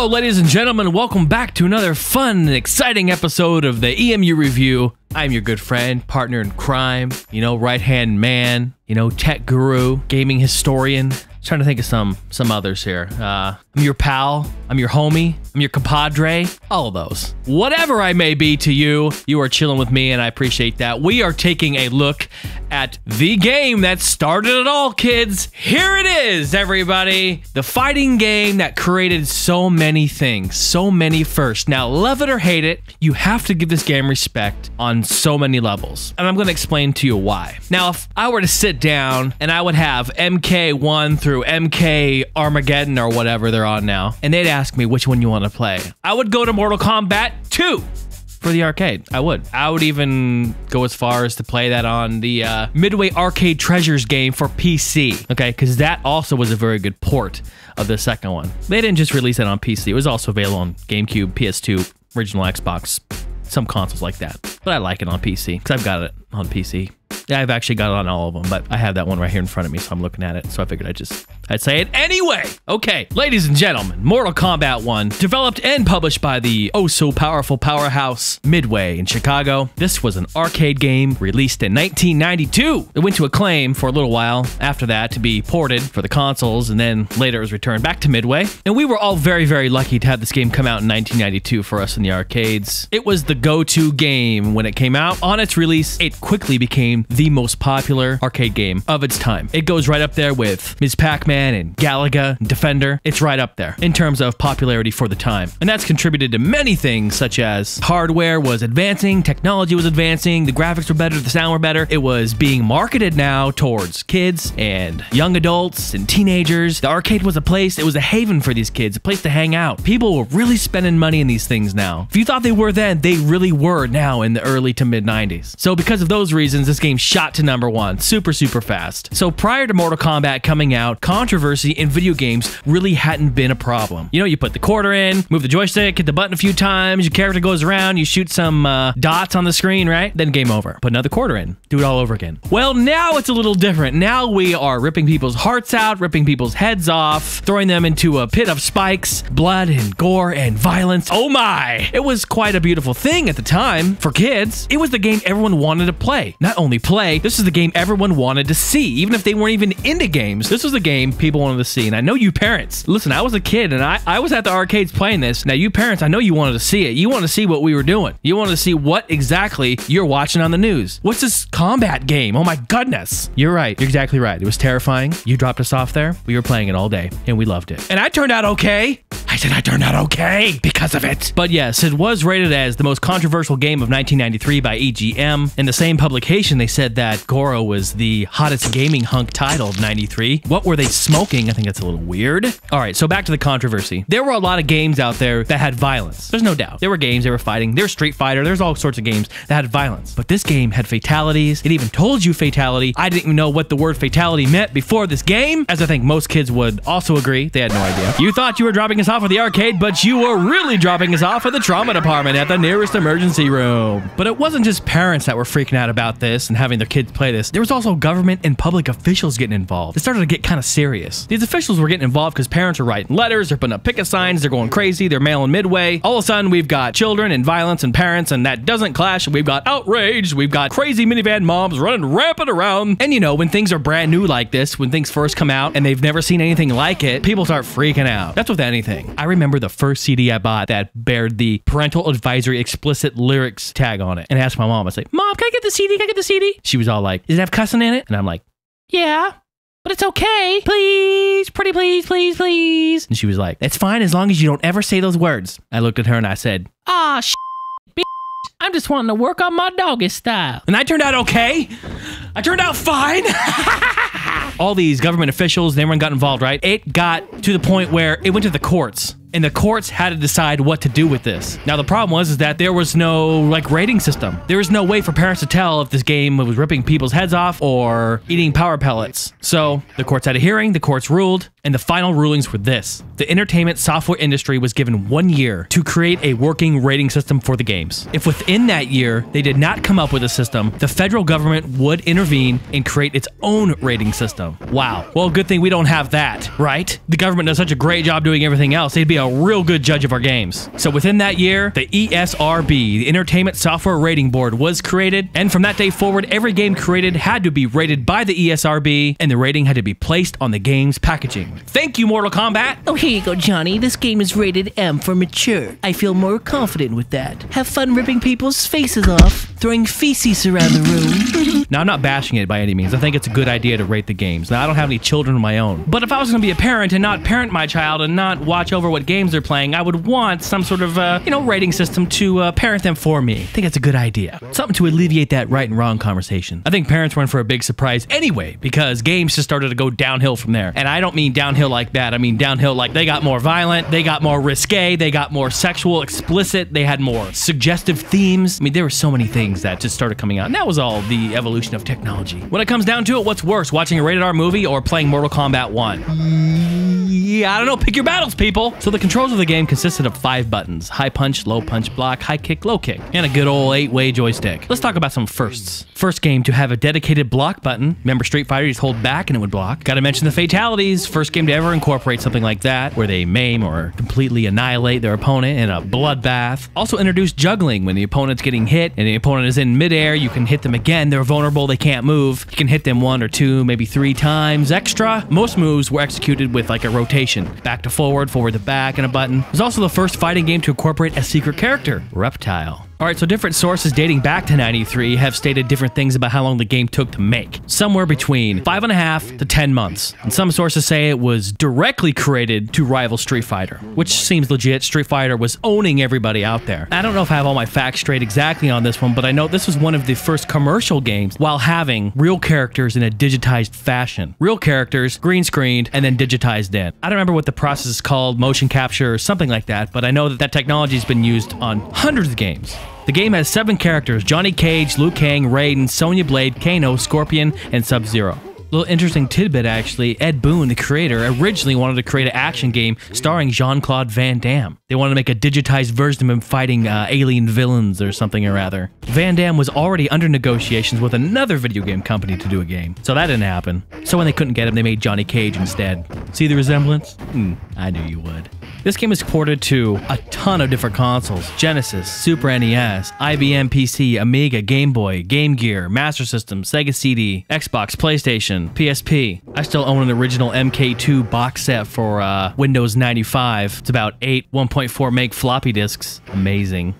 Hello, ladies and gentlemen. Welcome back to another fun and exciting episode of the EMU Review. I'm your good friend, partner in crime, right-hand man, tech guru, gaming historian. Trying to think of some others here. I'm your pal, I'm your homie, I'm your compadre, all of those. Whatever I may be to you, you are chilling with me and I appreciate that. We are taking a look at the game that started it all, kids. Here it is, everybody. The fighting game that created so many things, so many firsts. Now, love it or hate it, you have to give this game respect on so many levels. And I'm gonna explain to you why. Now, if I were to sit down and I would have MK1 through MK Armageddon or whatever they're on now, and they'd ask me which one you want to play, I would go to Mortal Kombat 2 for the arcade. I would even go as far as to play that on the Midway Arcade Treasures game for PC, okay, because that also was a very good port of the second one. They didn't just release it on PC, it was also available on GameCube, PS2, original Xbox, some consoles like that, but I like it on PC because I've got it on PC. Yeah, I've actually got it on all of them, but I have that one right here in front of me, so I'm looking at it, so I figured I'd say it anyway. Okay, ladies and gentlemen, Mortal Kombat 1, developed and published by the oh-so-powerful powerhouse Midway in Chicago. This was an arcade game released in 1992. It went to acclaim for a little while after that to be ported for the consoles, and then later it was returned back to Midway. And we were all very, very lucky to have this game come out in 1992 for us in the arcades. It was the go-to game when it came out. On its release, it quickly became the most popular arcade game of its time. It goes right up there with Ms. Pac-Man and Galaga and Defender. It's right up there in terms of popularity for the time. And that's contributed to many things, such as hardware was advancing, technology was advancing, the graphics were better, the sound were better. It was being marketed now towards kids and young adults and teenagers. The arcade was a place, it was a haven for these kids, a place to hang out. People were really spending money in these things now. If you thought they were then, they really were now in the early to mid 90s. So because of those reasons, this game shot to #1 super fast. So prior to Mortal Kombat coming out, controversy in video games really hadn't been a problem. You put the quarter in, move the joystick, hit the button a few times, your character goes around, you shoot some dots on the screen, right? Then game over. Put another quarter in, do it all over again. Well, now it's a little different. Now we are ripping people's hearts out, ripping people's heads off, throwing them into a pit of spikes, blood and gore and violence. Oh my! It was quite a beautiful thing at the time for kids. It was the game everyone wanted to play. Not only play, this is the game everyone wanted to see. Even if they weren't even into games, this was the game people wanted to see. And I know you parents, listen, I was a kid and I was at the arcades playing this. Now you parents, I know you wanted to see it. You wanted to see what we were doing. You wanted to see what exactly you're watching on the news. What's this combat game? Oh my goodness. You're right. You're exactly right. It was terrifying. You dropped us off there. We were playing it all day and we loved it. And I turned out okay. I said I turned out okay because of it. But yes, it was rated as the most controversial game of 1993 by EGM. In the same publication, they said that Goro was the hottest gaming hunk title of 93. What were they smoking? I think that's a little weird. All right, so back to the controversy. There were a lot of games out there that had violence. There's no doubt. There were games, they were fighting. There was Street Fighter. There's all sorts of games that had violence. But this game had fatalities. It even told you fatality. I didn't even know what the word fatality meant before this game, as I think most kids would also agree. They had no idea. You thought you were dropping us off at the arcade, but you were really dropping us off at the trauma department at the nearest emergency room. But it wasn't just parents that were freaking out about this and having their kids play this. There was also government and public officials getting involved. It started to get kind of serious. These officials were getting involved because parents are writing letters, they're putting up picket signs, they're going crazy, they're mailing Midway. All of a sudden, we've got children and violence and parents, and that doesn't clash. We've got outrage, we've got crazy minivan moms running rampant around. And when things are brand new like this, when things first come out and they've never seen anything like it, people start freaking out. That's with anything. I remember the first CD I bought that bared the parental advisory explicit lyrics tag on it. And I asked my mom, I say, Mom, can I get the CD? Can I get the CD? She was all like, does it have cussing in it? And I'm like, yeah, but it's okay. Please, pretty please, please, please. And she was like, it's fine as long as you don't ever say those words. I looked at her and I said, ah, bitch, I'm just wanting to work on my doggy style. And I turned out okay. I turned out fine. All these government officials, everyone got involved, right? It got to the point where it went to the courts. And the courts had to decide what to do with this. Now, the problem was that there was no, rating system. There was no way for parents to tell if this game was ripping people's heads off or eating power pellets. So, the courts had a hearing, the courts ruled, And the final rulings were this. The entertainment software industry was given 1 year to create a working rating system for the games. If within that year they did not come up with a system, the federal government would intervene and create its own rating system. Wow. Well, good thing we don't have that, right? The government does such a great job doing everything else. They'd be a real good judge of our games. So within that year, the ESRB, the Entertainment Software Rating Board, was created. And from that day forward, every game created had to be rated by the ESRB, and the rating had to be placed on the game's packaging. Thank you, Mortal Kombat. Oh, here you go, Johnny. This game is rated M for mature. I feel more confident with that. Have fun ripping people's faces off, throwing feces around the room. Now, I'm not bashing it by any means. I think it's a good idea to rate the games. Now, I don't have any children of my own. But if I was going to be a parent and not parent my child and not watch over what games they're playing, I would want some sort of, rating system to parent them for me. I think that's a good idea. Something to alleviate that right and wrong conversation. I think parents were in for a big surprise anyway, because games just started to go downhill from there. And I don't mean downhill like that. I mean downhill like they got more violent, they got more risque, they got more sexual, explicit, they had more suggestive themes. I mean, there were so many things that just started coming out. And that was all the evolution of technology. When it comes down to it, what's worse, watching a rated R movie or playing Mortal Kombat 1? Yeah, I don't know. Pick your battles, people. So the controls of the game consisted of 5 buttons: high punch, low punch, block, high kick, low kick, and a good old 8-way joystick. Let's talk about some firsts. First game to have a dedicated block button. Remember Street Fighter, you just hold back and it would block. Gotta mention the fatalities. First game to ever incorporate something like that, where they maim or completely annihilate their opponent in a bloodbath. Also introduced juggling. When the opponent's getting hit and the opponent is in midair, you can hit them again. They're vulnerable, they can't move. You can hit them 1 or 2, maybe 3 times extra. Most moves were executed with like a rotation. Back to forward, forward to back, and a button. It was also the first fighting game to incorporate a secret character, Reptile. Alright, so different sources dating back to '93 have stated different things about how long the game took to make. Somewhere between 5.5 to 10 months. And some sources say it was directly created to rival Street Fighter, which seems legit. Street Fighter was owning everybody out there. I don't know if I have all my facts straight exactly on this one, but I know this was one of the first commercial games while having real characters in a digitized fashion. Real characters, green screened, and then digitized in. I don't remember what the process is called, motion capture or something like that, but I know that that technology has been used on hundreds of games. The game has 7 characters: Johnny Cage, Liu Kang, Raiden, Sonya Blade, Kano, Scorpion, and Sub-Zero. Little interesting tidbit actually, Ed Boon, the creator, originally wanted to create an action game starring Jean-Claude Van Damme. They wanted to make a digitized version of him fighting alien villains or something or other. Van Damme was already under negotiations with another video game company to do a game, so that didn't happen. So when they couldn't get him, they made Johnny Cage instead. See the resemblance? I knew you would. This game is ported to a ton of different consoles: Genesis, Super NES, IBM PC, Amiga, Game Boy, Game Gear, Master System, Sega CD, Xbox, PlayStation, PSP. I still own an original MK2 box set for Windows 95. It's about 8 1.4 meg floppy disks. Amazing.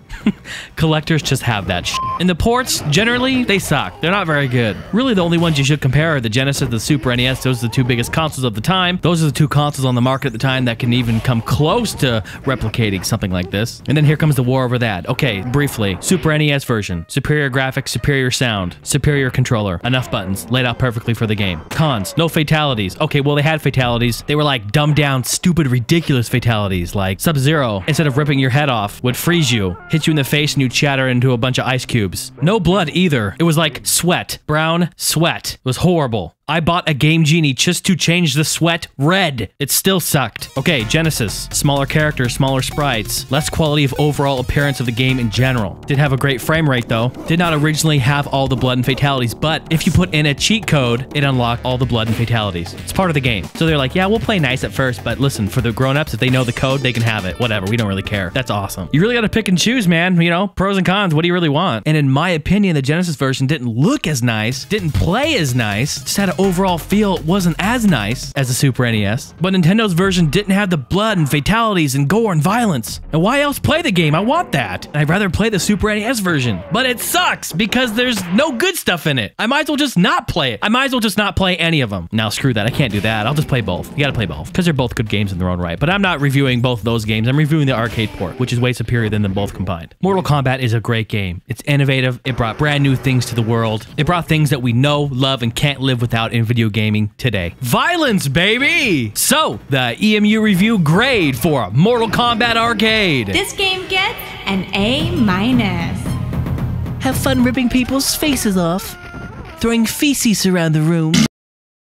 Collectors just have that shit. And the ports, generally, they suck. They're not very good. Really, the only ones you should compare are the Genesis and the Super NES. Those are the 2 biggest consoles of the time. Those are the 2 consoles on the market at the time that can even come close to replicating something like this. And then here comes the war over that. Okay, briefly. Super NES version. Superior graphics, superior sound, superior controller. Enough buttons, laid out perfectly for the game. Cons, no fatalities. Okay, well, they had fatalities. They were like dumbed down, stupid, ridiculous fatalities. Like Sub-Zero, instead of ripping your head off, would freeze you, hit you in the face, and you'd shatter into a bunch of ice cubes. No blood either. It was like sweat. Brown sweat. It was horrible. I bought a Game Genie just to change the sweat red. It still sucked. Okay, Genesis. Smaller characters, smaller sprites. Less quality of overall appearance of the game in general. Did have a great frame rate though. Did not originally have all the blood and fatalities, but if you put in a cheat code, it unlocked all the blood and fatalities. It's part of the game. So they're like, yeah, we'll play nice at first, but listen, for the grown-ups, if they know the code, they can have it. Whatever, we don't really care. That's awesome. You really gotta pick and choose, man. You know, pros and cons. What do you really want? And in my opinion, the Genesis version didn't look as nice, didn't play as nice, just had an overall feel it wasn't as nice as the Super NES. But Nintendo's version didn't have the blood and fatalities and gore and violence. And why else play the game? I want that. And I'd rather play the Super NES version. But it sucks because there's no good stuff in it. I might as well just not play it. I might as well just not play any of them. Now screw that. I can't do that. I'll just play both. You gotta play both because they're both good games in their own right. But I'm not reviewing both of those games. I'm reviewing the arcade port, which is way superior than them both combined. Mortal Kombat is a great game. It's innovative. It brought brand new things to the world. It brought things that we know, love, and can't live without in video gaming today. Violence, baby! So, the EMU review grade for Mortal Kombat Arcade. This game gets an A-. Have fun ripping people's faces off, throwing feces around the room.